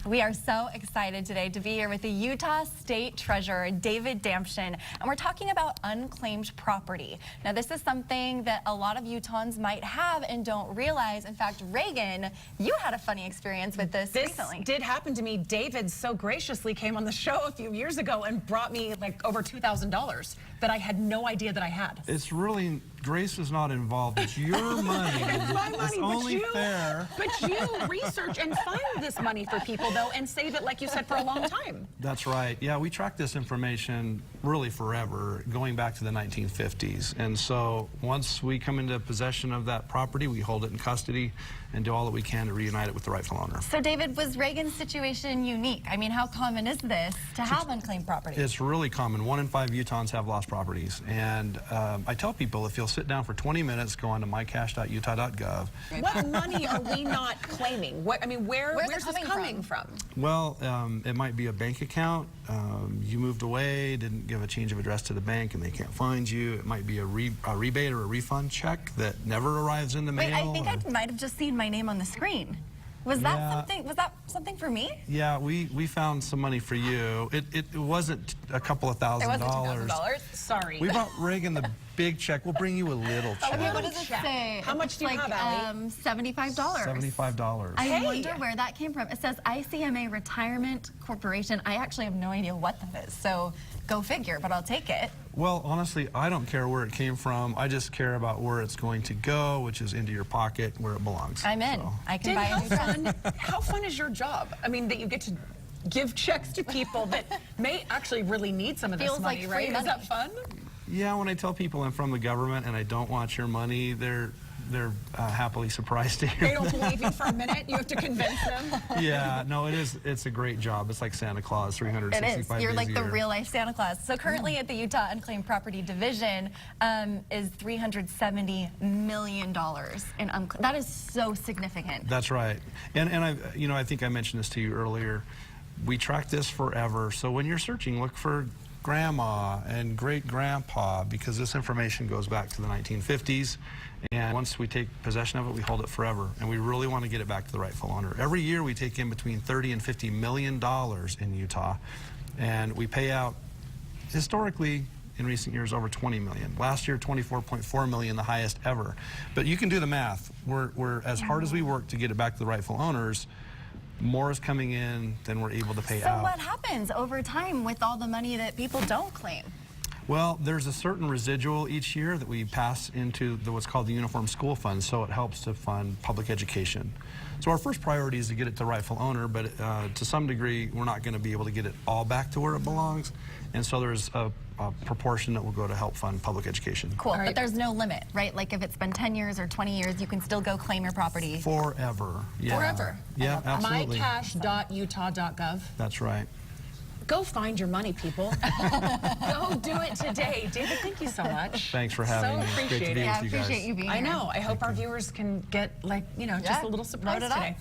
We are so excited today to be here with the Utah State Treasurer, David Damschen, and we're talking about unclaimed property. Now, this is something that a lot of Utahns might have and don't realize. In fact, Reagan, you had a funny experience with this recently. This did happen to me. David so graciously came on the show a few years ago and brought me like over $2,000 that I had no idea that I had. It's really, Grace is not involved. It's your money. It's my money, it's only but fair. But you research and find this money for people, though, and save it, like you said, for a long time. That's right. Yeah, we track this information really forever, going back to the 1950s. And so once we come into possession of that property, we hold it in custody and do all that we can to reunite it with the rightful owner. So, David, was Reagan's situation unique? I mean, how common is this to have unclaimed property? It's really common. 1 in 5 Utahns have lost properties. And I tell people, if you'll sit down for 20 minutes, go on to mycash.utah.gov. What money are we not claiming? What, I mean, where's this coming from? Well, it might be a bank account. You moved away, didn't give a change of address to the bank, and they can't find you. It might be a rebate or a refund check that never arrives in the mail. Wait, I think I might have just seen my name on the screen. Was that something for me? Yeah, we found some money for you. It wasn't a couple of $1,000. It wasn't $2,000. Sorry. We brought Reagan the big check. We'll bring you a little check. Okay, what does it say? How much do you have, Allie? $75. $75. I wonder where that came from. It says ICMA Retirement Corporation. I actually have no idea what that is, so go figure, but I'll take it. Well, honestly, I don't care where it came from. I just care about where it's going to go, which is into your pocket, where it belongs. I'm in. So. I can buy a new dress. How fun is your job? I mean, that you get to give checks to people that may actually really need some of this money, like right? Money. Is that fun? Yeah, when I tell people I'm from the government and I don't want your money, they're happily surprised to hear They don't believe you for a minute. You have to convince them. Yeah, no, it's a great job. It's like Santa Claus, 365 days a year. You're like the real life Santa Claus. So currently at the Utah Unclaimed Property Division is $370 million. That is so significant. That's right. And I think I mentioned this to you earlier. We track this forever. So when you're searching, look for grandma and great-grandpa, because this information goes back to the 1950s, and once we take possession of it, we hold it forever, and we really want to get it back to the rightful owner. Every year we take in between $30 and $50 million in Utah, and we pay out, historically, in recent years, over $20 million. Last year, $24.4 million, the highest ever. But you can do the math. We're as hard as we work to get it back to the rightful owners, more is coming in than we're able to pay out. So what happens over time with all the money that people don't claim? Well, there's a certain residual each year that we pass into what's called the Uniform School Fund, so it helps to fund public education. So our first priority is to get it to rightful owner, but to some degree, we're not going to be able to get it all back to where it belongs, and so there's a proportion that will go to help fund public education. Cool, but there's no limit, right? Like if it's been 10 years or 20 years, you can still go claim your property. Forever. Yeah. Forever. Yeah, absolutely. mycash.utah.gov. That's right. Go find your money, people. Go do it today. David, thank you so much. Thanks for having me. So appreciate it. I appreciate you being here. I know. I hope our viewers can get, like, just a little surprise today.